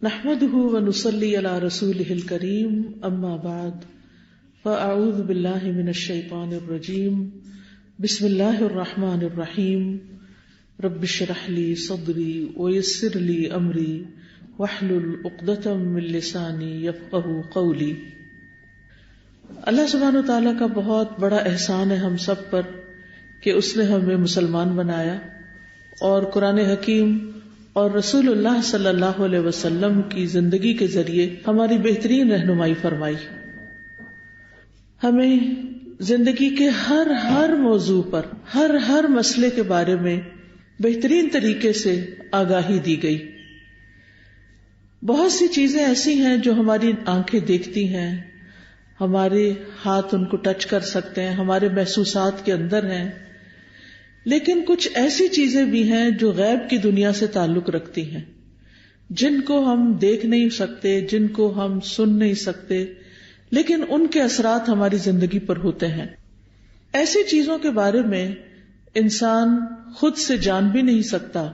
نحمده ونصلي على رسوله الكريم اما بعد فاعوذ بالله من الشيطان الرجيم بسم الله الرحمن الرحيم رب اشرح لي صدري ويسر لي امري واحلل عقدة من لساني يفقهوا قولي۔ اللہ سبحانہ وتعالیٰ کا بہت بڑا احسان ہے ہم سب پر کہ اس نے ہمیں مسلمان بنایا اور قرآن حکیم اور رسول اللہ صلی اللہ علیہ وسلم کی زندگی کے ذریعے ہماری بہترین رہنمائی فرمائی۔ ہمیں زندگی کے ہر موضوع پر ہر مسئلے کے بارے میں بہترین طریقے سے آگاہی دی گئی۔ بہت سی چیزیں ایسی ہیں جو ہماری آنکھیں دیکھتی ہیں، ہمارے ہاتھ ان کو ٹچ کر سکتے ہیں، ہمارے محسوسات کے اندر ہیں، لیکن کچھ ایسی چیزیں بھی ہیں جو غیب کی دنیا سے تعلق رکھتی ہیں، جن کو ہم دیکھ نہیں سکتے، جن کو ہم سن نہیں سکتے، لیکن ان کے اثرات ہماری زندگی پر ہوتے ہیں۔ ایسی چیزوں کے بارے میں انسان خود سے جان بھی نہیں سکتا،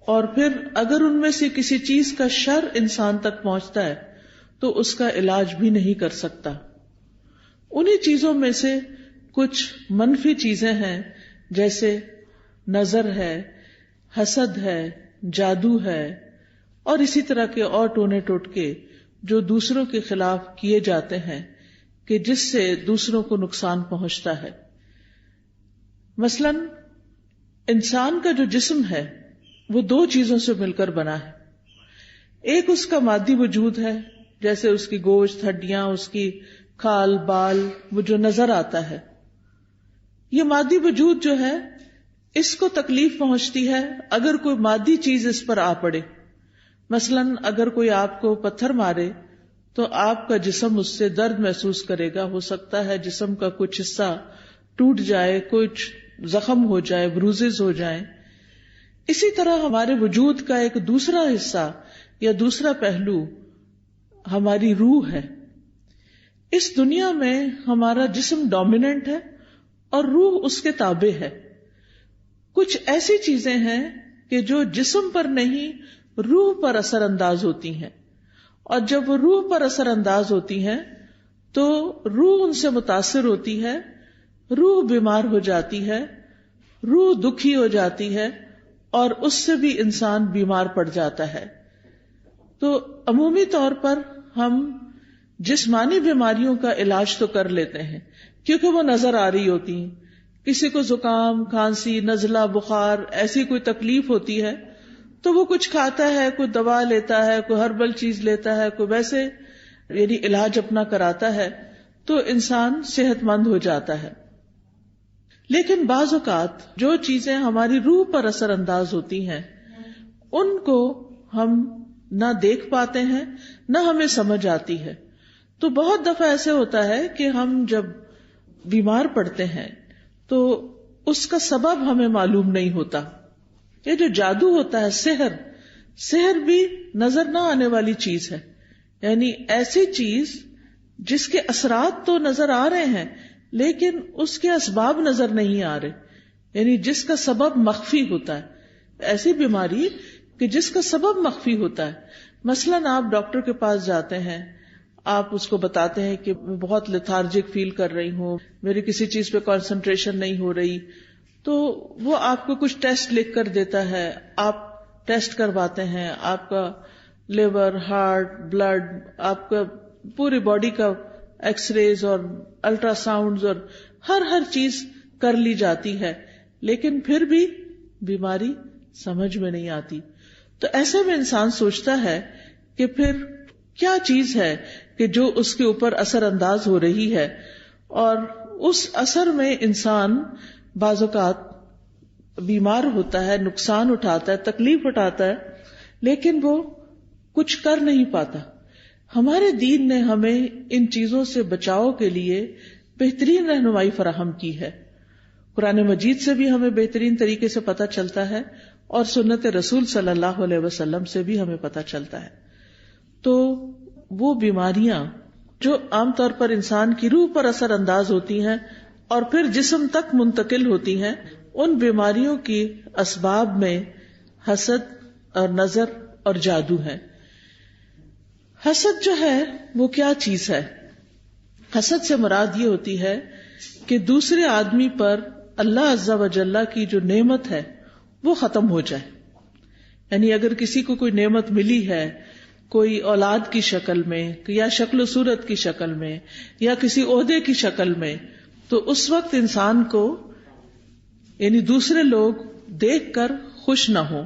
اور پھر اگر ان میں سے کسی چیز کا شر انسان تک پہنچتا ہے تو اس کا علاج بھی نہیں کر سکتا۔ انہی چیزوں میں سے کچھ منفی چیزیں ہیں، جیسے نظر ہے، حسد ہے، جادو ہے، اور اسی طرح کے اور ٹونے ٹوٹکے جو دوسروں کے خلاف کیے جاتے ہیں کہ جس سے دوسروں کو نقصان پہنچتا ہے۔ مثلا انسان کا جو جسم ہے وہ دو چیزوں سے مل کر بنا ہے۔ ایک اس کا مادی وجود ہے، جیسے اس کی گوشت، ہڈیاں، اس کی کھال بال، وہ جو نظر آتا ہے۔ یہ مادی وجود جو ہے اس کو تکلیف پہنچتی ہے اگر کوئی مادی چیز اس پر آ پڑے۔ مثلا اگر کوئی آپ کو پتھر مارے تو آپ کا جسم اس سے درد محسوس کرے گا، ہو سکتا ہے جسم کا کچھ حصہ ٹوٹ جائے، کچھ زخم ہو جائے، بروزز ہو جائیں۔ اسی طرح ہمارے وجود کا ایک دوسرا حصہ یا دوسرا پہلو ہماری روح ہے۔ اس دنیا میں ہمارا جسم ڈومیننٹ ہے اور روح اس کے تابع ہے۔ کچھ ایسی چیزیں ہیں کہ جو جسم پر نہیں روح پر اثر انداز ہوتی ہیں، اور جب وہ روح پر اثر انداز ہوتی ہیں تو روح ان سے متاثر ہوتی ہے، روح بیمار ہو جاتی ہے، روح دکھی ہو جاتی ہے، اور اس سے بھی انسان بیمار پڑ جاتا ہے۔ تو عمومی طور پر ہم جسمانی بیماریوں کا علاج تو کر لیتے ہیں کیونکہ وہ نظر آ رہی ہوتی ہیں۔ کسی کو زکام، کھانسی، نزلہ، بخار، ایسی کوئی تکلیف ہوتی ہے تو وہ کچھ کھاتا ہے، کوئی دوا لیتا ہے، کوئی ہربل چیز لیتا ہے، کوئی ویسے یعنی علاج اپنا کراتا ہے تو انسان صحت مند ہو جاتا ہے۔ لیکن بعض اوقات جو چیزیں ہماری روح پر اثر انداز ہوتی ہیں ان کو ہم نہ دیکھ پاتے ہیں نہ ہمیں سمجھ آتی ہے۔ تو بہت دفعہ ایسے ہوتا ہے کہ ہم جب بیمار پڑتے ہیں تو اس کا سبب ہمیں معلوم نہیں ہوتا۔ یہ جو جادو ہوتا ہے، سحر بھی نظر نہ آنے والی چیز ہے، یعنی ایسی چیز جس کے اثرات تو نظر آ رہے ہیں لیکن اس کے اسباب نظر نہیں آ رہے، یعنی جس کا سبب مخفی ہوتا ہے۔ ایسی بیماری کہ جس کا سبب مخفی ہوتا ہے۔ مثلاً آپ ڈاکٹر کے پاس جاتے ہیں، آپ اس کو بتاتے ہیں کہ میں بہت لیتھارجک فیل کر رہی ہوں، میری کسی چیز پہ کنسنٹریشن نہیں ہو رہی، تو وہ آپ کو کچھ ٹیسٹ لکھ کر دیتا ہے، آپ ٹیسٹ کرواتے ہیں، آپ کا لیور، ہارٹ، بلڈ، آپ کا پوری باڈی کا ایکس ریز اور الٹرا ساؤنڈز اور ہر چیز کر لی جاتی ہے، لیکن پھر بھی بیماری سمجھ میں نہیں آتی۔ تو ایسے میں انسان سوچتا ہے کہ پھر کیا چیز ہے کہ جو اس کے اوپر اثر انداز ہو رہی ہے، اور اس اثر میں انسان بعض اوقات بیمار ہوتا ہے، نقصان اٹھاتا ہے، تکلیف اٹھاتا ہے، لیکن وہ کچھ کر نہیں پاتا۔ ہمارے دین نے ہمیں ان چیزوں سے بچاؤ کے لیے بہترین رہنمائی فراہم کی ہے۔ قرآن مجید سے بھی ہمیں بہترین طریقے سے پتہ چلتا ہے اور سنت رسول صلی اللہ علیہ وسلم سے بھی ہمیں پتہ چلتا ہے۔ تو وہ بیماریاں جو عام طور پر انسان کی روح پر اثر انداز ہوتی ہیں اور پھر جسم تک منتقل ہوتی ہیں، ان بیماریوں کی اسباب میں حسد اور نظر اور جادو ہے۔ حسد جو ہے وہ کیا چیز ہے؟ حسد سے مراد یہ ہوتی ہے کہ دوسرے آدمی پر اللہ عز و جل کی جو نعمت ہے وہ ختم ہو جائے. یعنی اگر کسی کو کوئی نعمت ملی ہے، کوئی اولاد کی شکل میں یا شکل و صورت کی شکل میں یا کسی عہدے کی شکل میں، تو اس وقت انسان کو یعنی دوسرے لوگ دیکھ کر خوش نہ ہوں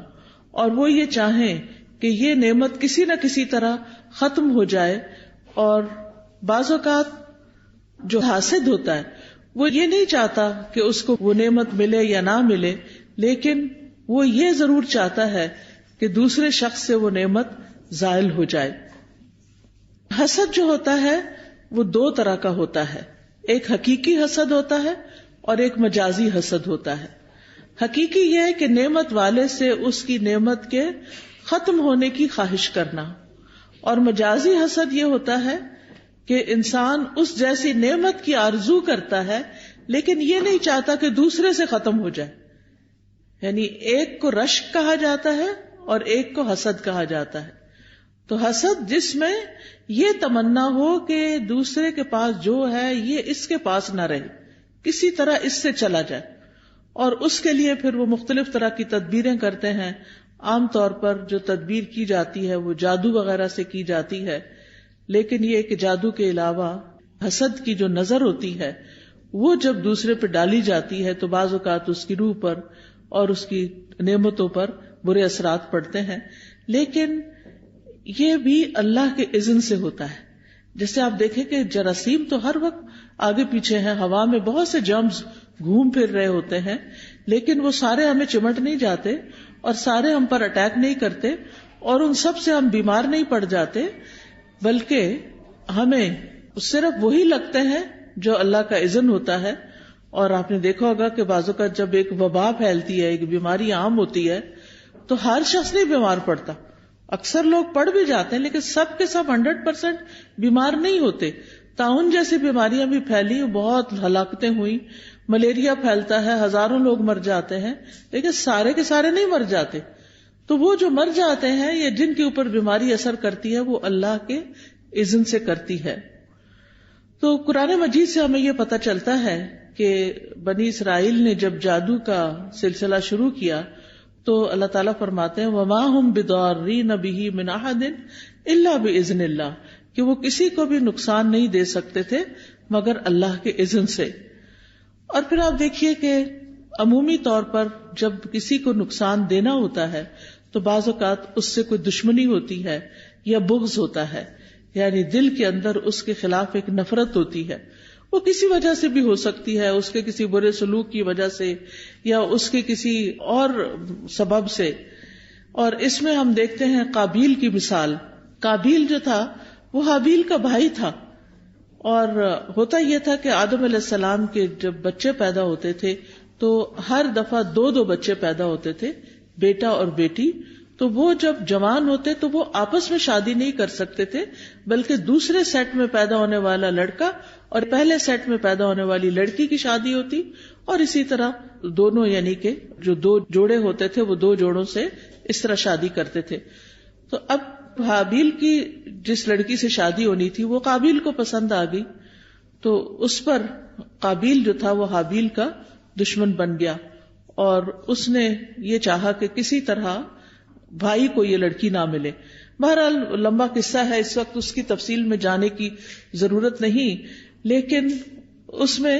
اور وہ یہ چاہیں کہ یہ نعمت کسی نہ کسی طرح ختم ہو جائے. اور بعض اوقات جو حاسد ہوتا ہے وہ یہ نہیں چاہتا کہ اس کو وہ نعمت ملے یا نہ ملے، لیکن وہ یہ ضرور چاہتا ہے کہ دوسرے شخص سے وہ نعمت زائل ہو جائے. حسد جو ہوتا ہے وہ دو طرح کا ہوتا ہے، ایک حقیقی حسد ہوتا ہے اور ایک مجازی حسد ہوتا ہے. حقیقی یہ ہے کہ نعمت والے سے اس کی نعمت کے ختم ہونے کی خواہش کرنا، اور مجازی حسد یہ ہوتا ہے کہ انسان اس جیسی نعمت کی آرزو کرتا ہے لیکن یہ نہیں چاہتا کہ دوسرے سے ختم ہو جائے. یعنی ایک کو رشک کہا جاتا ہے اور ایک کو حسد کہا جاتا ہے. تو حسد جس میں یہ تمنا ہو کہ دوسرے کے پاس جو ہے یہ اس کے پاس نہ رہے، کسی طرح اس سے چلا جائے، اور اس کے لیے پھر وہ مختلف طرح کی تدبیریں کرتے ہیں. عام طور پر جو تدبیر کی جاتی ہے وہ جادو وغیرہ سے کی جاتی ہے، لیکن یہ کہ جادو کے علاوہ حسد کی جو نظر ہوتی ہے وہ جب دوسرے پہ ڈالی جاتی ہے تو بعض اوقات اس کی روح پر اور اس کی نعمتوں پر برے اثرات پڑتے ہیں. لیکن یہ بھی اللہ کے اذن سے ہوتا ہے. جیسے آپ دیکھیں کہ جراثیم تو ہر وقت آگے پیچھے ہیں، ہوا میں بہت سے جرمز گھوم پھر رہے ہوتے ہیں، لیکن وہ سارے ہمیں چمٹ نہیں جاتے اور سارے ہم پر اٹیک نہیں کرتے اور ان سب سے ہم بیمار نہیں پڑ جاتے، بلکہ ہمیں صرف وہی لگتے ہیں جو اللہ کا اذن ہوتا ہے. اور آپ نے دیکھا ہوگا کہ بعض اوقات جب ایک وبا پھیلتی ہے، ایک بیماری عام ہوتی ہے، تو ہر شخص نہیں بیمار پڑتا. اکثر لوگ پڑ بھی جاتے ہیں لیکن سب کے سب 100% بیمار نہیں ہوتے. طاعون جیسی بیماریاں بھی پھیلی، بہت ہلاکتیں ہوئی. ملیریا پھیلتا ہے، ہزاروں لوگ مر جاتے ہیں، لیکن سارے کے سارے نہیں مر جاتے. تو وہ جو مر جاتے ہیں یا جن کے اوپر بیماری اثر کرتی ہے وہ اللہ کے اذن سے کرتی ہے. تو قرآن مجید سے ہمیں یہ پتہ چلتا ہے کہ بنی اسرائیل نے جب جادو کا سلسلہ شروع کیا تو اللہ تعالیٰ فرماتے ہیں وَمَا هُمْ بِضَارِّينَ بِهِ مِنْ أَحَدٍ إِلَّا بِإِذْنِ اللَّهِ، کہ وہ کسی کو بھی نقصان نہیں دے سکتے تھے مگر اللہ کے اذن سے. اور پھر آپ دیکھیے کہ عمومی طور پر جب کسی کو نقصان دینا ہوتا ہے تو بعض اوقات اس سے کوئی دشمنی ہوتی ہے یا بغض ہوتا ہے، یعنی دل کے اندر اس کے خلاف ایک نفرت ہوتی ہے. وہ کسی وجہ سے بھی ہو سکتی ہے، اس کے کسی برے سلوک کی وجہ سے یا اس کے کسی اور سبب سے. اور اس میں ہم دیکھتے ہیں قابیل کی مثال. قابیل جو تھا وہ حابیل کا بھائی تھا، اور ہوتا یہ تھا کہ آدم علیہ السلام کے جب بچے پیدا ہوتے تھے تو ہر دفعہ 2 بچے پیدا ہوتے تھے، بیٹا اور بیٹی. تو وہ جب جوان ہوتے تو وہ آپس میں شادی نہیں کر سکتے تھے، بلکہ دوسرے سیٹ میں پیدا ہونے والا لڑکا اور پہلے سیٹ میں پیدا ہونے والی لڑکی کی شادی ہوتی، اور اسی طرح دونوں یعنی کہ جو 2 جوڑے ہوتے تھے وہ 2 جوڑوں سے اس طرح شادی کرتے تھے. تو اب حابیل کی جس لڑکی سے شادی ہونی تھی وہ قابیل کو پسند آ گئی، تو اس پر قابیل جو تھا وہ حابیل کا دشمن بن گیا، اور اس نے یہ چاہا کہ کسی طرح بھائی کو یہ لڑکی نہ ملے. بہرحال لمبا قصہ ہے، اس وقت اس کی تفصیل میں جانے کی ضرورت نہیں، لیکن اس میں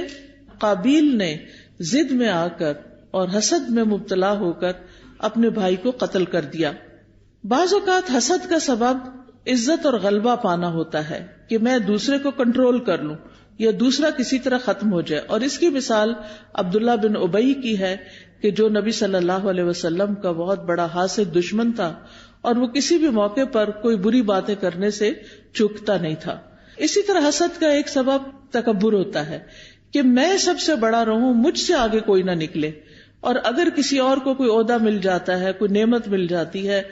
قابیل نے ضد میں آ کر اور حسد میں مبتلا ہو کر اپنے بھائی کو قتل کر دیا. بعض اوقات حسد کا سبب عزت اور غلبہ پانا ہوتا ہے کہ میں دوسرے کو کنٹرول کر لوں یا دوسرا کسی طرح ختم ہو جائے. اور اس کی مثال عبداللہ بن ابی کی ہے کہ جو نبی صلی اللہ علیہ وسلم کا بہت بڑا حاسد دشمن تھا اور وہ کسی بھی موقع پر کوئی بری باتیں کرنے سے چوکتا نہیں تھا. اسی طرح حسد کا ایک سبب تکبر ہوتا ہے کہ میں سب سے بڑا رہوں، مجھ سے آگے کوئی نہ نکلے. اور اگر کسی اور کو کوئی عہدہ مل جاتا ہے، کوئی نعمت مل جاتی ہے،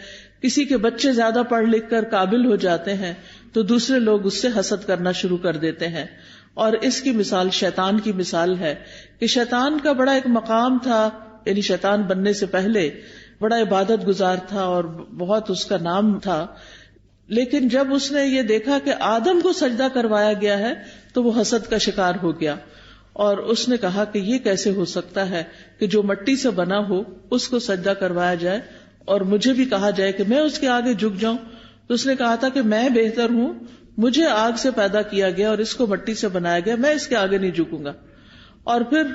کسی کے بچے زیادہ پڑھ لکھ کر قابل ہو جاتے ہیں تو دوسرے لوگ اس سے حسد کرنا شروع کر دیتے ہیں. اور اس کی مثال شیطان کی مثال ہے کہ شیطان کا بڑا ایک مقام تھا، یعنی شیطان بننے سے پہلے بڑا عبادت گزار تھا اور بہت اس کا نام تھا، لیکن جب اس نے یہ دیکھا کہ آدم کو سجدہ کروایا گیا ہے تو وہ حسد کا شکار ہو گیا، اور اس نے کہا کہ یہ کیسے ہو سکتا ہے کہ جو مٹی سے بنا ہو اس کو سجدہ کروایا جائے اور مجھے بھی کہا جائے کہ میں اس کے آگے جھک جاؤں. تو اس نے کہا تھا کہ میں بہتر ہوں، مجھے آگ سے پیدا کیا گیا اور اس کو مٹی سے بنایا گیا، میں اس کے آگے نہیں جھکوں گا. اور پھر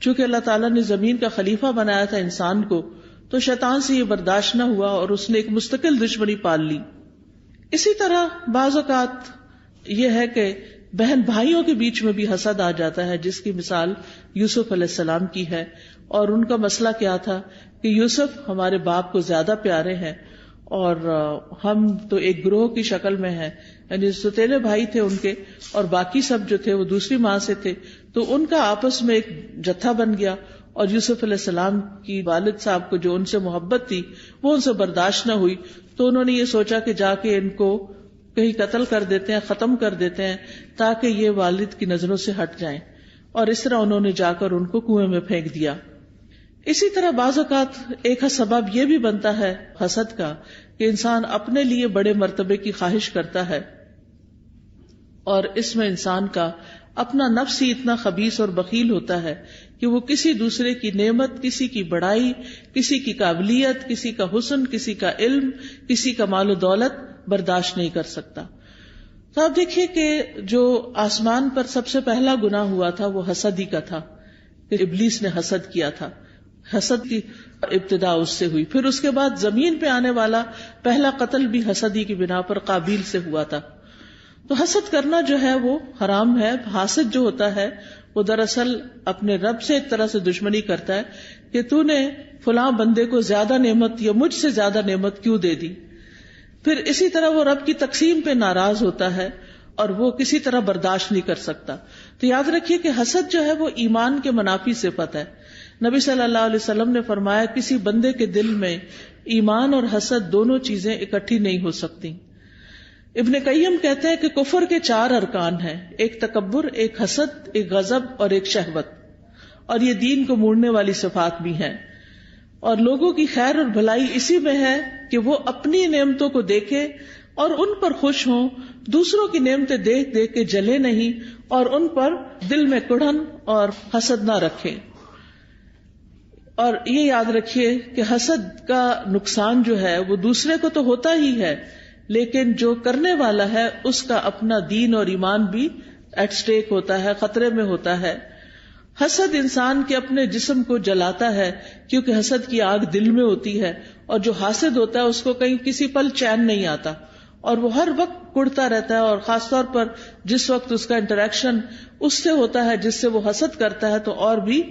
چونکہ اللہ تعالیٰ نے زمین کا خلیفہ بنایا تھا انسان کو، تو شیطان سے یہ برداشت نہ ہوا اور اس نے ایک مستقل دشمنی پال لی. اسی طرح بعض اوقات یہ ہے کہ بہن بھائیوں کے بیچ میں بھی حسد آ جاتا ہے، جس کی مثال یوسف علیہ السلام کی ہے. اور ان کا مسئلہ کیا تھا کہ یوسف ہمارے باپ کو زیادہ پیارے ہیں اور ہم تو ایک گروہ کی شکل میں ہیں، یعنی ستیلے بھائی تھے ان کے، اور باقی سب جو تھے وہ دوسری ماں سے تھے. تو ان کا آپس میں ایک جتھا بن گیا، اور یوسف علیہ السلام کی والد صاحب کو جو ان سے محبت تھی وہ ان سے برداشت نہ ہوئی، تو انہوں نے یہ سوچا کہ جا کے ان کو کہیں قتل کر دیتے ہیں، ختم کر دیتے ہیں تاکہ یہ والد کی نظروں سے ہٹ جائیں، اور اس طرح انہوں نے جا کر ان کو کنویں میں پھینک دیا. اسی طرح بعض اوقات ایک سبب یہ بھی بنتا ہے حسد کا کہ انسان اپنے لیے بڑے مرتبے کی خواہش کرتا ہے، اور اس میں انسان کا اپنا نفس ہی اتنا خبیث اور بخیل ہوتا ہے کہ وہ کسی دوسرے کی نعمت، کسی کی بڑائی، کسی کی قابلیت، کسی کا حسن، کسی کا علم، کسی کا مال و دولت برداشت نہیں کر سکتا. تو آپ دیکھیے کہ جو آسمان پر سب سے پہلا گناہ ہوا تھا وہ حسد ہی کا تھا، کہ ابلیس نے حسد کیا تھا. حسد کی ابتدا اس سے ہوئی. پھر اس کے بعد زمین پہ آنے والا پہلا قتل بھی حسد ہی کی بنا پر قابیل سے ہوا تھا. تو حسد کرنا جو ہے وہ حرام ہے. حاسد جو ہوتا ہے وہ دراصل اپنے رب سے ایک طرح سے دشمنی کرتا ہے کہ تو نے فلاں بندے کو زیادہ نعمت یا مجھ سے زیادہ نعمت کیوں دے دی. پھر اسی طرح وہ رب کی تقسیم پہ ناراض ہوتا ہے اور وہ کسی طرح برداشت نہیں کر سکتا. تو یاد رکھیے کہ حسد جو ہے وہ ایمان کے منافی صفت ہے. نبی صلی اللہ علیہ وسلم نے فرمایا کسی بندے کے دل میں ایمان اور حسد دونوں چیزیں اکٹھی نہیں ہو سکتی. ابن قیم کہتے ہیں کہ کفر کے 4 ارکان ہیں، ایک تکبر، ایک حسد، ایک غضب اور ایک شہوت، اور یہ دین کو موڑنے والی صفات بھی ہیں. اور لوگوں کی خیر اور بھلائی اسی میں ہے کہ وہ اپنی نعمتوں کو دیکھے اور ان پر خوش ہوں، دوسروں کی نعمتیں دیکھ دیکھ کے جلے نہیں اور ان پر دل میں کڑھن اور حسد نہ رکھیں. اور یہ یاد رکھیے کہ حسد کا نقصان جو ہے وہ دوسرے کو تو ہوتا ہی ہے، لیکن جو کرنے والا ہے اس کا اپنا دین اور ایمان بھی ایٹ سٹیک ہوتا ہے، خطرے میں ہوتا ہے. حسد انسان کے اپنے جسم کو جلاتا ہے، کیونکہ حسد کی آگ دل میں ہوتی ہے، اور جو حاسد ہوتا ہے اس کو کہیں کسی پل چین نہیں آتا اور وہ ہر وقت کڑتا رہتا ہے. اور خاص طور پر جس وقت اس کا انٹریکشن اس سے ہوتا ہے جس سے وہ حسد کرتا ہے تو اور بھی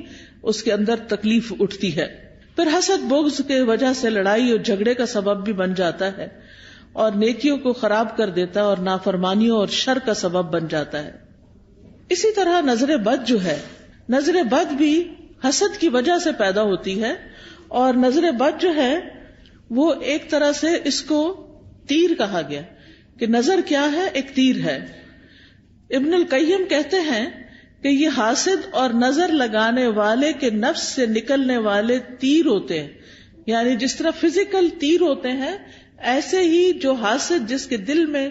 اس کے اندر تکلیف اٹھتی ہے. پھر حسد بغض کے وجہ سے لڑائی اور جھگڑے کا سبب بھی بن جاتا ہے اور نیکیوں کو خراب کر دیتا ہے اور نافرمانیوں اور شر کا سبب بن جاتا ہے. اسی طرح نظر بد جو ہے، نظر بد بھی حسد کی وجہ سے پیدا ہوتی ہے، اور نظر بد جو ہے وہ ایک طرح سے اس کو تیر کہا گیا کہ نظر کیا ہے؟ ایک تیر ہے. ابن القیم کہتے ہیں کہ یہ حاسد اور نظر لگانے والے کے نفس سے نکلنے والے تیر ہوتے ہیں. یعنی جس طرح فزیکل تیر ہوتے ہیں، ایسے ہی جو حاسد جس کے دل میں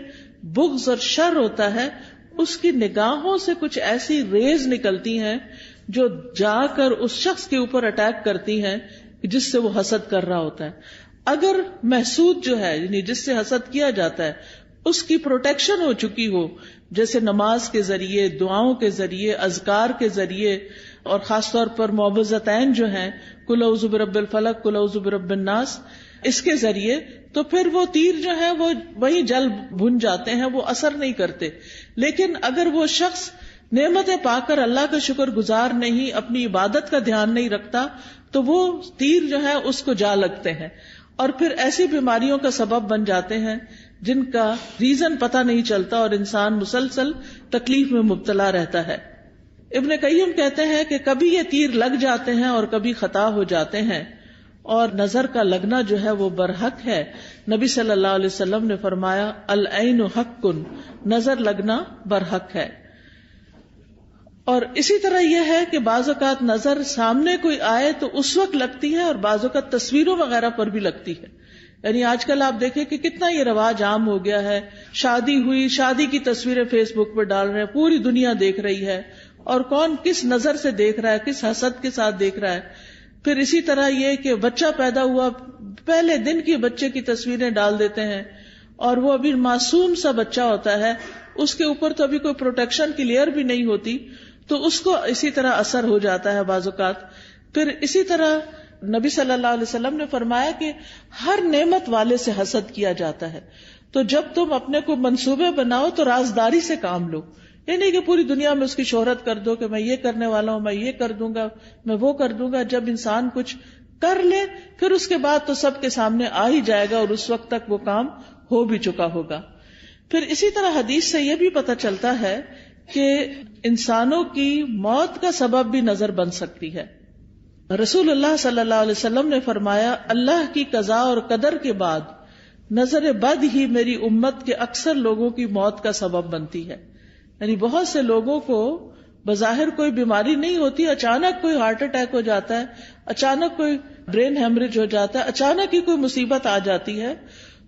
بغض اور شر ہوتا ہے، اس کی نگاہوں سے کچھ ایسی ریز نکلتی ہیں جو جا کر اس شخص کے اوپر اٹیک کرتی ہیں جس سے وہ حسد کر رہا ہوتا ہے. اگر محسود جو ہے یعنی جس سے حسد کیا جاتا ہے اس کی پروٹیکشن ہو چکی ہو، جیسے نماز کے ذریعے، دعاؤں کے ذریعے، اذکار کے ذریعے، اور خاص طور پر معوذتین جو ہیں قل اعوذ برب الفلق، قل اعوذ برب الناس، اس کے ذریعے، تو پھر وہ تیر جو ہے وہ وہی جل بھن جاتے ہیں، وہ اثر نہیں کرتے. لیکن اگر وہ شخص نعمتیں پا کر اللہ کا شکر گزار نہیں، اپنی عبادت کا دھیان نہیں رکھتا، تو وہ تیر جو ہے اس کو جا لگتے ہیں اور پھر ایسی بیماریوں کا سبب بن جاتے ہیں جن کا ریزن پتہ نہیں چلتا اور انسان مسلسل تکلیف میں مبتلا رہتا ہے. ابن قیم کہتے ہیں کہ کبھی یہ تیر لگ جاتے ہیں اور کبھی خطا ہو جاتے ہیں، اور نظر کا لگنا جو ہے وہ برحق ہے. نبی صلی اللہ علیہ وسلم نے فرمایا العین حق، نظر لگنا برحق ہے. اور اسی طرح یہ ہے کہ بعض اوقات نظر سامنے کوئی آئے تو اس وقت لگتی ہے اور بعض اوقات تصویروں وغیرہ پر بھی لگتی ہے. یعنی آج کل آپ دیکھیں کہ کتنا یہ رواج عام ہو گیا ہے، شادی ہوئی، شادی کی تصویریں فیس بک پہ ڈال رہے ہیں، پوری دنیا دیکھ رہی ہے، اور کون کس نظر سے دیکھ رہا ہے، کس حسد کے ساتھ دیکھ رہا ہے. پھر اسی طرح یہ کہ بچہ پیدا ہوا، پہلے دن کی بچے کی تصویریں ڈال دیتے ہیں، اور وہ ابھی معصوم سا بچہ ہوتا ہے، اس کے اوپر تو ابھی کوئی پروٹیکشن کی لیئر بھی نہیں ہوتی، تو اس کو اسی طرح اثر ہو جاتا ہے بعض اوقات. پھر اسی طرح نبی صلی اللہ علیہ وسلم نے فرمایا کہ ہر نعمت والے سے حسد کیا جاتا ہے. تو جب تم اپنے کو منصوبے بناؤ تو رازداری سے کام لو، یہ نہیں کہ پوری دنیا میں اس کی شہرت کر دو کہ میں یہ کرنے والا ہوں، میں یہ کر دوں گا، میں وہ کر دوں گا. جب انسان کچھ کر لے پھر اس کے بعد تو سب کے سامنے آ ہی جائے گا، اور اس وقت تک وہ کام ہو بھی چکا ہوگا. پھر اسی طرح حدیث سے یہ بھی پتہ چلتا ہے کہ انسانوں کی موت کا سبب بھی نظر بن سکتی ہے. رسول اللہ صلی اللہ علیہ وسلم نے فرمایا، اللہ کی قضاء اور قدر کے بعد نظر بد ہی میری امت کے اکثر لوگوں کی موت کا سبب بنتی ہے. یعنی بہت سے لوگوں کو بظاہر کوئی بیماری نہیں ہوتی، اچانک کوئی ہارٹ اٹیک ہو جاتا ہے، اچانک کوئی برین ہیمریج ہو جاتا ہے، اچانک ہی کوئی مصیبت آ جاتی ہے،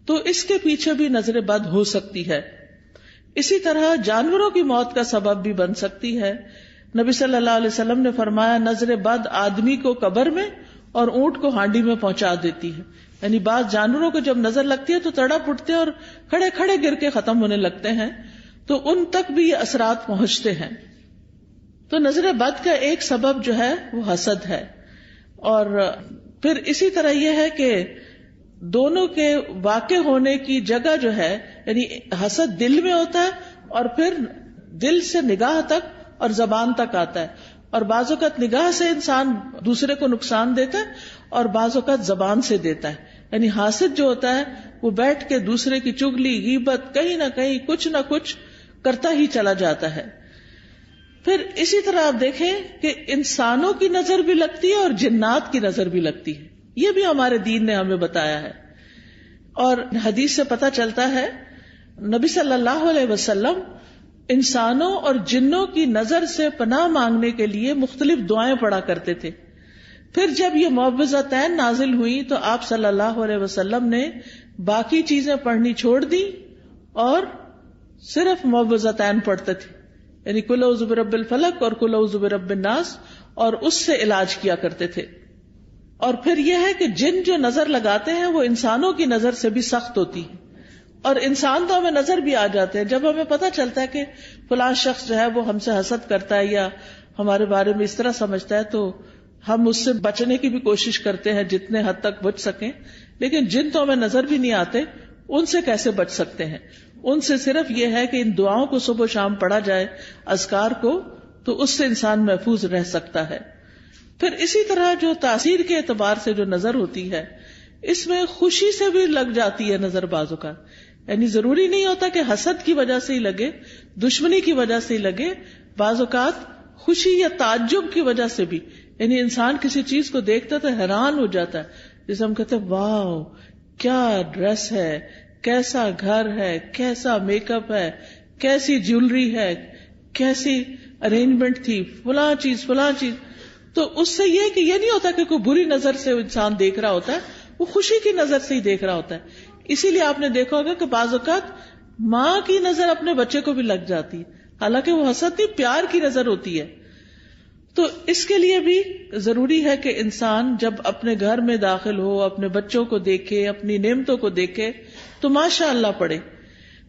تو اس کے پیچھے بھی نظر بد ہو سکتی ہے. اسی طرح جانوروں کی موت کا سبب بھی بن سکتی ہے. نبی صلی اللہ علیہ وسلم نے فرمایا، نظر بد آدمی کو قبر میں اور اونٹ کو ہانڈی میں پہنچا دیتی ہے. یعنی بعض جانوروں کو جب نظر لگتی ہے تو تڑپ اٹھتے اور کھڑے کھڑے گر کے ختم ہونے لگتے ہیں، تو ان تک بھی یہ اثرات پہنچتے ہیں. تو نظر بد کا ایک سبب جو ہے وہ حسد ہے. اور پھر اسی طرح یہ ہے کہ دونوں کے واقع ہونے کی جگہ جو ہے، یعنی حسد دل میں ہوتا ہے اور پھر دل سے نگاہ تک اور زبان تک آتا ہے. اور بعض اوقات نگاہ سے انسان دوسرے کو نقصان دیتا ہے اور بعض اوقات زبان سے دیتا ہے. یعنی حاسد جو ہوتا ہے وہ بیٹھ کے دوسرے کی چگلی، غیبت، کہیں نہ کہیں کچھ نہ کچھ کرتا ہی چلا جاتا ہے. پھر اسی طرح آپ دیکھیں کہ انسانوں کی نظر بھی لگتی ہے اور جنات کی نظر بھی لگتی ہے. یہ بھی ہمارے دین نے ہمیں بتایا ہے. اور حدیث سے پتہ چلتا ہے نبی صلی اللہ علیہ وسلم انسانوں اور جنوں کی نظر سے پناہ مانگنے کے لیے مختلف دعائیں پڑھا کرتے تھے. پھر جب یہ معوذتین نازل ہوئی تو آپ صلی اللہ علیہ وسلم نے باقی چیزیں پڑھنی چھوڑ دی اور صرف معوذتین پڑھتے تھے، یعنی قل اعوذ برب الفلق اور قل اعوذ برب الناس، اور اس سے علاج کیا کرتے تھے. اور پھر یہ ہے کہ جن جو نظر لگاتے ہیں وہ انسانوں کی نظر سے بھی سخت ہوتی ہے، اور انسان تو ہمیں نظر بھی آ جاتے ہیں. جب ہمیں پتہ چلتا ہے کہ فلاں شخص جو ہے وہ ہم سے حسد کرتا ہے یا ہمارے بارے میں اس طرح سمجھتا ہے، تو ہم اس سے بچنے کی بھی کوشش کرتے ہیں جتنے حد تک بچ سکیں. لیکن جن تو ہمیں نظر بھی نہیں آتے، ان سے کیسے بچ سکتے ہیں؟ ان سے صرف یہ ہے کہ ان دعاؤں کو صبح و شام پڑھا جائے، اذکار کو، تو اس سے انسان محفوظ رہ سکتا ہے. پھر اسی طرح جو تاثیر کے اعتبار سے جو نظر ہوتی ہے، اس میں خوشی سے بھی لگ جاتی ہے نظر بعض اوقات. یعنی ضروری نہیں ہوتا کہ حسد کی وجہ سے ہی لگے، دشمنی کی وجہ سے ہی لگے، بعض اوقات خوشی یا تعجب کی وجہ سے بھی. یعنی انسان کسی چیز کو دیکھتا تو حیران ہو جاتا ہے، جسے ہم کہتے ہیں واو کیا ڈریس ہے، کیسا گھر ہے، کیسا میک اپ ہے، کیسی جیولری ہے، کیسی ارینجمنٹ تھی، فلاں چیز. تو اس سے یہ کہ یہ نہیں ہوتا کہ کوئی بری نظر سے انسان دیکھ رہا ہوتا ہے، وہ خوشی کی نظر سے ہی دیکھ رہا ہوتا ہے. اسی لیے آپ نے دیکھا ہوگا کہ بعض اوقات ماں کی نظر اپنے بچے کو بھی لگ جاتی ہے، حالانکہ وہ حسد نہیں، پیار کی نظر ہوتی ہے. تو اس کے لیے بھی ضروری ہے کہ انسان جب اپنے گھر میں داخل ہو، اپنے بچوں کو دیکھے، اپنی نعمتوں کو دیکھے، تو ماشاء اللہ پڑھے.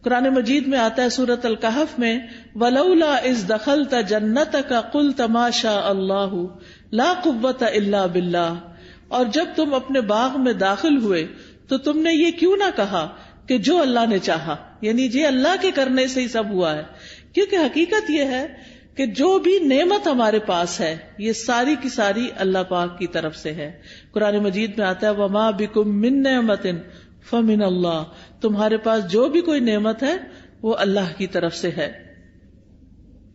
قرآن مجید میں آتا ہے سورۃ الکہف میں، وَلَوْلَا إِذْ دَخَلْتَ جَنَّتَكَ قُلْتَ مَا شَاءَ اللَّهُ لَا قُوَّةَ إِلَّا بِاللَّهِ. اور جب تم اپنے باغ میں داخل ہوئے تو تم نے یہ کیوں نہ کہا کہ جو اللہ نے چاہا، یعنی یہ اللہ کے کرنے سے ہی سب ہوا ہے. کیونکہ حقیقت یہ ہے کہ جو بھی نعمت ہمارے پاس ہے یہ ساری کی ساری اللہ پاک کی طرف سے ہے. قرآن مجید میں آتا ہے وَمَا بِكُم مِّن نِّعْمَةٍ فَمِنَ اللَّهِ، تمہارے پاس جو بھی کوئی نعمت ہے وہ اللہ کی طرف سے ہے.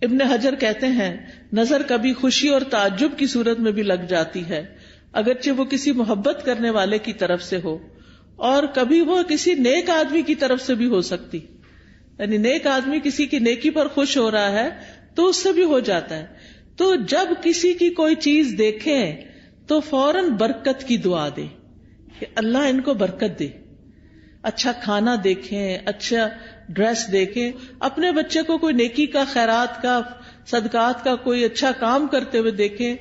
ابن حجر کہتے ہیں نظر کبھی خوشی اور تعجب کی صورت میں بھی لگ جاتی ہے، اگرچہ وہ کسی محبت کرنے والے کی طرف سے ہو، اور کبھی وہ کسی نیک آدمی کی طرف سے بھی ہو سکتی. یعنی نیک آدمی کسی کی نیکی پر خوش ہو رہا ہے تو اس سے بھی ہو جاتا ہے. تو جب کسی کی کوئی چیز دیکھیں تو فوراً برکت کی دعا دے کہ اللہ ان کو برکت دے. اچھا کھانا دیکھیں، اچھا ڈریس دیکھیں، اپنے بچے کو کوئی نیکی کا، خیرات کا، صدقات کا کوئی اچھا کام کرتے ہوئے دیکھیں.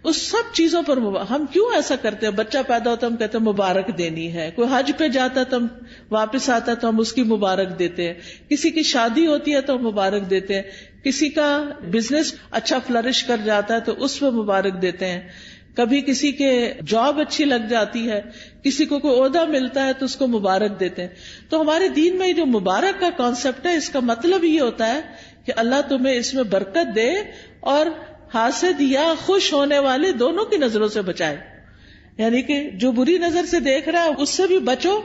اس سب چیزوں پر ہم کیوں ایسا کرتے ہیں؟ بچہ پیدا ہوتا ہے ہم کہتے ہیں مبارک دینی ہے، کوئی حج پہ جاتا ہے تو ہم واپس آتا ہے تو ہم اس کی مبارک دیتے ہیں، کسی کی شادی ہوتی ہے تو ہم مبارک دیتے ہیں، کسی کا بزنس اچھا فلرش کر جاتا ہے تو اس پہ مبارک دیتے ہیں، کبھی کسی کے جاب اچھی لگ جاتی ہے، کسی کو کوئی عہدہ ملتا ہے تو اس کو مبارک دیتے ہیں. تو ہمارے دین میں جو مبارک کا کانسیپٹ ہے، اس کا مطلب یہ ہوتا ہے کہ اللہ تمہیں اس میں برکت دے اور حاسد یا خوش ہونے والے دونوں کی نظروں سے بچائے. یعنی کہ جو بری نظر سے دیکھ رہا ہے اس سے بھی بچو،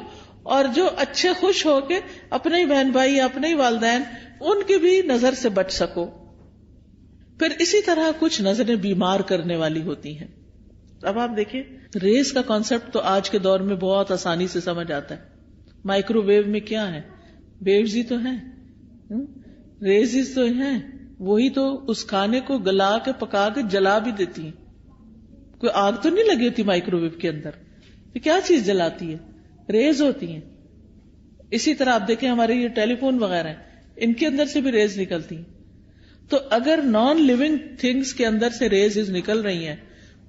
اور جو اچھے خوش ہو کے اپنے ہی بہن بھائی یا اپنے ہی والدین ان کی بھی نظر سے بچ سکو. پھر اسی طرح کچھ نظریں بیمار کرنے والی ہوتی ہیں. اب آپ دیکھیں ریز کا کانسیپٹ تو آج کے دور میں بہت آسانی سے سمجھ آتا ہے. مائکرو ویو میں کیا ہے؟ ویوز ہی تو ہیں، ریز تو ہیں، وہی تو اس کھانے کو گلا کے پکا کے جلا بھی دیتی ہیں. کوئی آگ تو نہیں لگی ہوتی مائکرو ویو کے اندر، یہ کیا چیز جلاتی ہے؟ ریز ہوتی ہیں. اسی طرح آپ دیکھیں ہمارے یہ ٹیلی فون وغیرہ ہیں، ان کے اندر سے بھی ریز نکلتی ہیں. تو اگر نان لیونگ تھنگس کے اندر سے ریز نکل رہی ہیں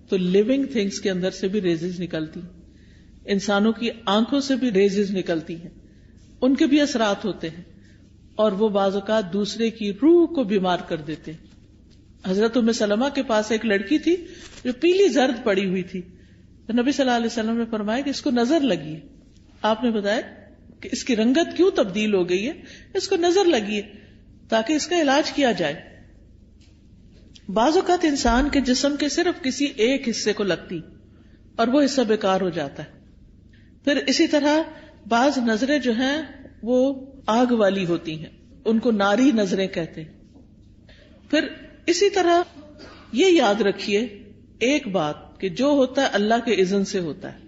تو لیونگ تھنگس کے اندر سے بھی ریز نکلتی ہیں. انسانوں کی آنکھوں سے بھی ریز نکلتی ہیں، ان کے بھی اثرات ہوتے ہیں، اور وہ بعض اوقات دوسرے کی روح کو بیمار کر دیتے. حضرت ام سلمہ کے پاس ایک لڑکی تھی جو پیلی زرد پڑی ہوئی تھی، تو نبی صلی اللہ علیہ وسلم نے فرمایا کہ اس کو نظر لگی ہے. آپ نے بتایا کہ اس کی رنگت کیوں تبدیل ہو گئی ہے؟ اس کو نظر لگی ہے تاکہ اس کا علاج کیا جائے. بعض اوقات انسان کے جسم کے صرف کسی ایک حصے کو لگتی اور وہ حصہ بیکار ہو جاتا ہے. پھر اسی طرح بعض نظریں جو ہیں وہ آگ والی ہوتی ہیں، ان کو ناری نظریں کہتے ہیں. پھر اسی طرح یہ یاد رکھیے ایک بات کہ جو ہوتا ہے اللہ کے اذن سے ہوتا ہے،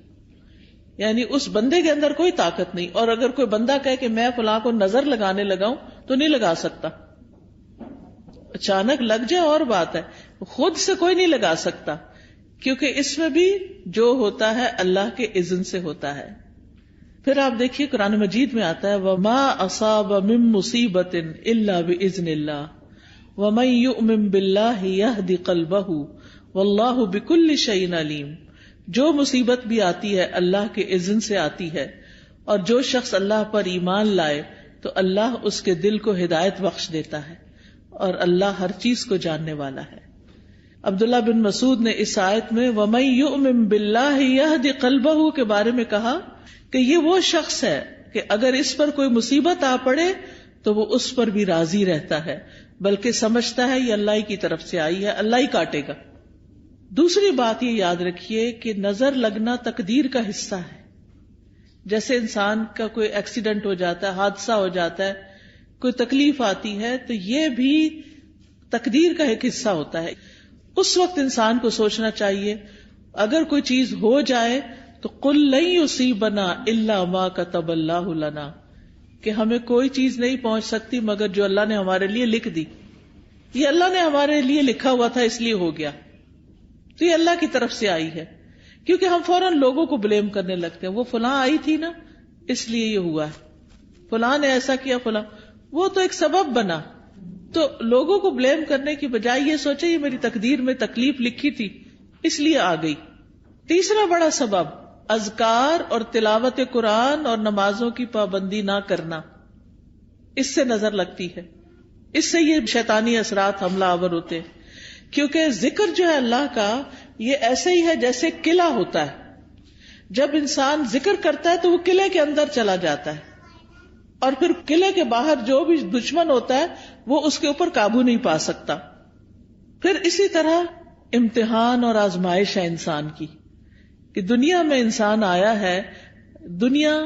یعنی اس بندے کے اندر کوئی طاقت نہیں. اور اگر کوئی بندہ کہے کہ میں فلاں کو نظر لگانے لگاؤں تو نہیں لگا سکتا. اچانک لگ جائے اور بات ہے، خود سے کوئی نہیں لگا سکتا، کیونکہ اس میں بھی جو ہوتا ہے اللہ کے اذن سے ہوتا ہے. پھر آپ دیکھیے قرآن مجید میں آتا ہے وَمَا أَصَابَ مِن مُّصِيبَةٍ إِلَّا بِإِذْنِ اللَّهِ وَمَن يُؤْمِن بِاللَّهِ يَهْدِ قَلْبَهُ وَاللَّهُ بِكُلِّ شَيْءٍ عَلِيمٌ. جو مصیبت بھی آتی ہے اللہ کے اذن سے آتی ہے، اور جو شخص اللہ پر ایمان لائے تو اللہ اس کے دل کو ہدایت بخش دیتا ہے، اور اللہ ہر چیز کو جاننے والا ہے. عبداللہ بن مسعود نے اس آیت میں وَمَن يُؤْمِن بِاللَّهِ يَهْدِ قَلْبَهُ کے بارے میں کہا کہ یہ وہ شخص ہے کہ اگر اس پر کوئی مصیبت آ پڑے تو وہ اس پر بھی راضی رہتا ہے، بلکہ سمجھتا ہے یہ اللہ کی طرف سے آئی ہے، اللہ ہی کاٹے گا. دوسری بات یہ یاد رکھیے کہ نظر لگنا تقدیر کا حصہ ہے. جیسے انسان کا کوئی ایکسیڈنٹ ہو جاتا ہے، حادثہ ہو جاتا ہے، کوئی تکلیف آتی ہے، تو یہ بھی تقدیر کا ایک حصہ ہوتا ہے. اس وقت انسان کو سوچنا چاہیے اگر کوئی چیز ہو جائے تو قُل لَن يُصِيبَنَا إِلَّا مَا كَتَبَ اللَّهُ لَنَا، کہ ہمیں کوئی چیز نہیں پہنچ سکتی مگر جو اللہ نے ہمارے لیے لکھ دی. یہ اللہ نے ہمارے لیے لکھا ہوا تھا اس لیے ہو گیا، تو یہ اللہ کی طرف سے آئی ہے. کیونکہ ہم فوراً لوگوں کو بلیم کرنے لگتے ہیں، وہ فلاں آئی تھی نا اس لیے یہ ہوا ہے، فلاں نے ایسا کیا، فلاں، وہ تو ایک سبب بنا. تو لوگوں کو بلیم کرنے کی بجائے یہ سوچے یہ میری تقدیر میں تکلیف لکھی تھی اس لیے آ گئی. تیسرا بڑا سبب اذکار اور تلاوت قرآن اور نمازوں کی پابندی نہ کرنا، اس سے نظر لگتی ہے، اس سے یہ شیطانی اثرات حملہ آور ہوتے ہیں. کیونکہ ذکر جو ہے اللہ کا یہ ایسے ہی ہے جیسے قلعہ ہوتا ہے. جب انسان ذکر کرتا ہے تو وہ قلعے کے اندر چلا جاتا ہے، اور پھر قلعے کے باہر جو بھی دشمن ہوتا ہے وہ اس کے اوپر قابو نہیں پا سکتا. پھر اسی طرح امتحان اور آزمائش ہے انسان کی، کہ دنیا میں انسان آیا ہے، دنیا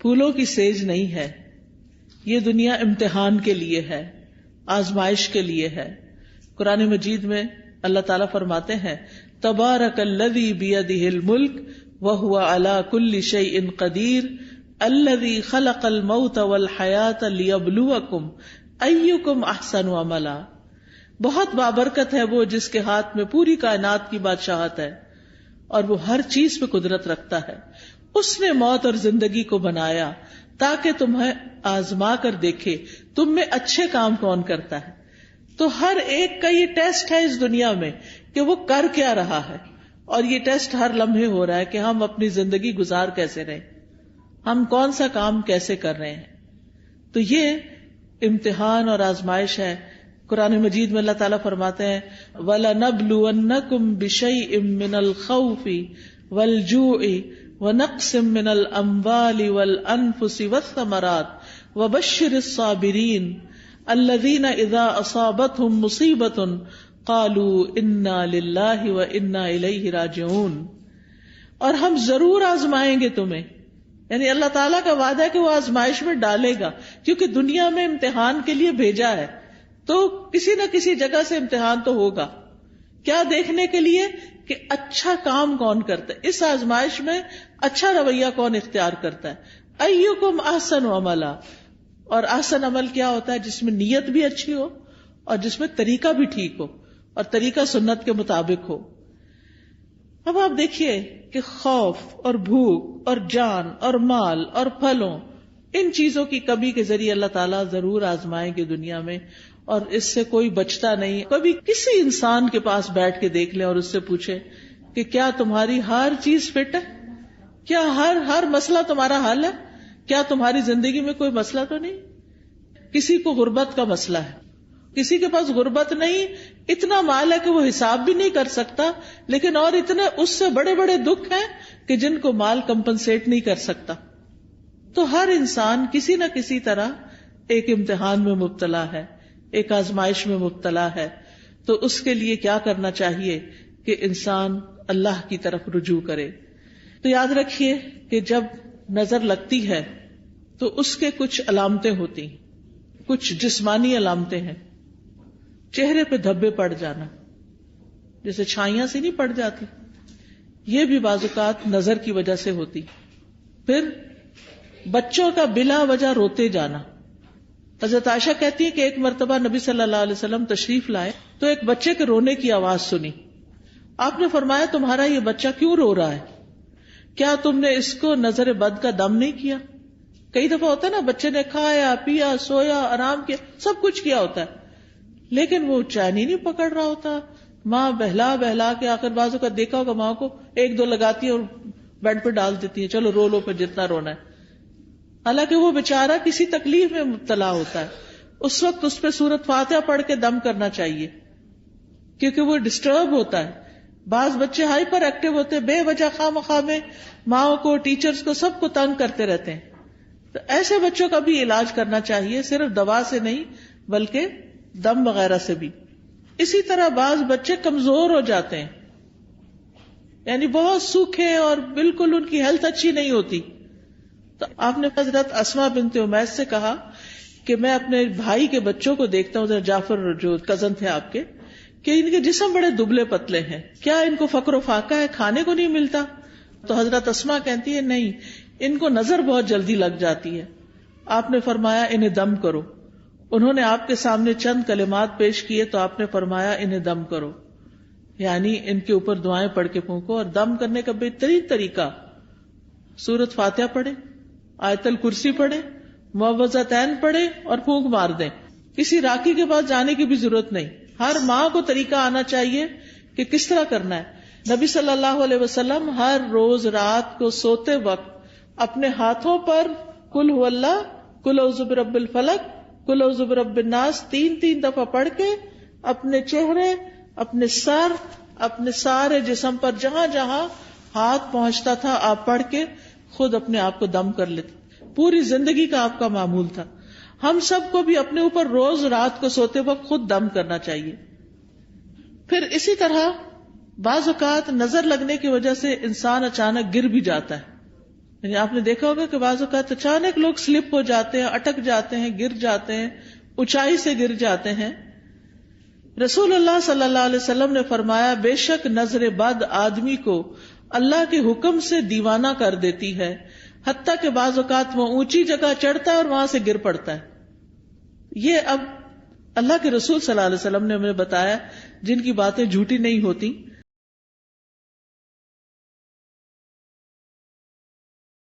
پھولوں کی سیج نہیں ہے، یہ دنیا امتحان کے لیے ہے، آزمائش کے لیے ہے. قرآن مجید میں اللہ تعالیٰ فرماتے ہیں تبارک الذی بیدہ الملک وہو علی کل شیء قدیر الذی خلق الموت والحیاۃ لیبلوکم ایکم احسن عملا. بہت بابرکت ہے وہ جس کے ہاتھ میں پوری کائنات کی بادشاہت ہے اور وہ ہر چیز پہ قدرت رکھتا ہے، اس نے موت اور زندگی کو بنایا تاکہ تمہیں آزما کر دیکھے تم میں اچھے کام کون کرتا ہے. تو ہر ایک کا یہ ٹیسٹ ہے اس دنیا میں کہ وہ کر کیا رہا ہے، اور یہ ٹیسٹ ہر لمحے ہو رہا ہے کہ ہم اپنی زندگی گزار کیسے رہے، ہم کون سا کام کیسے کر رہے ہیں. تو یہ امتحان اور آزمائش ہے. قرآن مجید میں اللہ تعالیٰ فرماتے ہیں وَلَنَبْلُوَنَّكُمْ بِشَيْءٍ مِّنَ الْخَوْفِ وَالْجُوعِ وَنَقْصٍ مِّنَ الْأَمْوَالِ وَالْأَنفُسِ وَالثَّمَرَاتِ وَبَشِّرِ الصَّابِرِينَ الَّذِينَ إِذَا أَصَابَتْهُمْ مُصِيبَةٌ قَالُوا إِنَّا لِلَّهِ وَإِنَّا إِلَيْهِ رَاجِعُونَ. اور ہم ضرور آزمائیں گے تمہیں، یعنی اللہ تعالیٰ کا وعدہ ہے کہ وہ آزمائش میں ڈالے گا، کیونکہ دنیا میں امتحان کے لیے بھیجا ہے تو کسی نہ کسی جگہ سے امتحان تو ہوگا. کیا دیکھنے کے لیے کہ اچھا کام کون کرتا ہے، اس آزمائش میں اچھا رویہ کون اختیار کرتا ہے. ایکم احسن عملا، اور احسن عمل کیا ہوتا ہے؟ جس میں نیت بھی اچھی ہو اور جس میں طریقہ بھی ٹھیک ہو اور طریقہ سنت کے مطابق ہو. اب آپ دیکھیے کہ خوف اور بھوک اور جان اور مال اور پھلوں، ان چیزوں کی کمی کے ذریعے اللہ تعالیٰ ضرور آزمائیں گے دنیا میں، اور اس سے کوئی بچتا نہیں. کبھی کسی انسان کے پاس بیٹھ کے دیکھ لیں اور اس سے پوچھیں کہ کیا تمہاری ہر چیز فٹ ہے؟ کیا ہر مسئلہ تمہارا حل ہے؟ کیا تمہاری زندگی میں کوئی مسئلہ تو نہیں؟ کسی کو غربت کا مسئلہ ہے، کسی کے پاس غربت نہیں، اتنا مال ہے کہ وہ حساب بھی نہیں کر سکتا، لیکن اور اتنے اس سے بڑے بڑے دکھ ہیں کہ جن کو مال کمپنسیٹ نہیں کر سکتا. تو ہر انسان کسی نہ کسی طرح ایک امتحان میں مبتلا ہے، ایک آزمائش میں مبتلا ہے. تو اس کے لیے کیا کرنا چاہیے کہ انسان اللہ کی طرف رجوع کرے. تو یاد رکھیے کہ جب نظر لگتی ہے تو اس کے کچھ علامتیں ہوتی، کچھ جسمانی علامتیں ہیں. چہرے پہ دھبے پڑ جانا، جیسے چھائیاں سی نہیں پڑ جاتی، یہ بھی بعض اوقات نظر کی وجہ سے ہوتی. پھر بچوں کا بلا وجہ روتے جانا. حضرت عائشہ کہتی ہے کہ ایک مرتبہ نبی صلی اللہ علیہ وسلم تشریف لائے تو ایک بچے کے رونے کی آواز سنی. آپ نے فرمایا تمہارا یہ بچہ کیوں رو رہا ہے؟ کیا تم نے اس کو نظر بد کا دم نہیں کیا؟ کئی دفعہ ہوتا ہے نا، بچے نے کھایا پیا سویا آرام کیا سب کچھ کیا ہوتا ہے لیکن وہ چین ہی نہیں پکڑ رہا ہوتا. ماں بہلا بہلا کے آخر بازو کا دیکھا ہوگا ماں کو ایک دو لگاتی ہے اور بیڈ پہ ڈال دیتی ہے، چلو رو لو پھر جتنا رونا ہے. حالانکہ وہ بیچارہ کسی تکلیف میں مبتلا ہوتا ہے، اس وقت اس پہ سورت فاتحہ پڑھ کے دم کرنا چاہیے کیونکہ وہ ڈسٹرب ہوتا ہے. بعض بچے ہائپر ایکٹیو ہوتے ہیں، بے وجہ خواہ مخواہ میں ماں کو ٹیچرز کو سب کو تنگ کرتے رہتے ہیں. تو ایسے بچوں کا بھی علاج کرنا چاہیے، صرف دوا سے نہیں بلکہ دم وغیرہ سے بھی. اسی طرح بعض بچے کمزور ہو جاتے ہیں، یعنی بہت سوکھے اور بالکل ان کی ہیلتھ اچھی نہیں ہوتی. تو آپ نے حضرت اسماء بنت امیس سے کہا کہ میں اپنے بھائی کے بچوں کو دیکھتا ہوں، جعفر جو کزن تھے آپ کے، کہ ان کے جسم بڑے دبلے پتلے ہیں، کیا ان کو فقر و فاقہ ہے، کھانے کو نہیں ملتا؟ تو حضرت اسماء کہتی ہے نہیں، ان کو نظر بہت جلدی لگ جاتی ہے. آپ نے فرمایا انہیں دم کرو. انہوں نے آپ کے سامنے چند کلمات پیش کیے تو آپ نے فرمایا انہیں دم کرو، یعنی ان کے اوپر دعائیں پڑھ کے پھونکو. اور دم کرنے کا بہترین طریقہ سورۃ فاتحہ پڑھے، آیت الکرسی پڑھے، معوذتین پڑھے اور پھونک مار دیں. کسی راکی کے پاس جانے کی بھی ضرورت نہیں. ہر ماں کو طریقہ آنا چاہیے کہ کس طرح کرنا ہے. نبی صلی اللہ علیہ وسلم ہر روز رات کو سوتے وقت اپنے ہاتھوں پر قل هو اللہ، قل اعوذ برب الفلق، قل اعوذ برب الناس 3 دفعہ پڑھ کے اپنے چہرے، اپنے سر، اپنے سارے جسم پر جہاں جہاں ہاتھ پہنچتا تھا آپ پڑھ کے خود اپنے آپ کو دم کر لیتے. پوری زندگی کا آپ کا معمول تھا. ہم سب کو بھی اپنے اوپر روز رات کو سوتے وقت خود دم کرنا چاہیے. پھر اسی طرح بعض اوقات نظر لگنے کی وجہ سے انسان اچانک گر بھی جاتا ہے. یعنی آپ نے دیکھا ہوگا کہ بعض اوقات اچانک لوگ سلپ ہو جاتے ہیں، اٹک جاتے ہیں، گر جاتے ہیں، اونچائی سے گر جاتے ہیں. رسول اللہ صلی اللہ علیہ وسلم نے فرمایا بے شک نظر بد آدمی کو اللہ کے حکم سے دیوانہ کر دیتی ہے، حتیٰ کہ بعض اوقات وہ اونچی جگہ چڑھتا ہے اور وہاں سے گر پڑتا ہے. یہ اب اللہ کے رسول صلی اللہ علیہ وسلم نے ہمیں بتایا، جن کی باتیں جھوٹی نہیں ہوتی.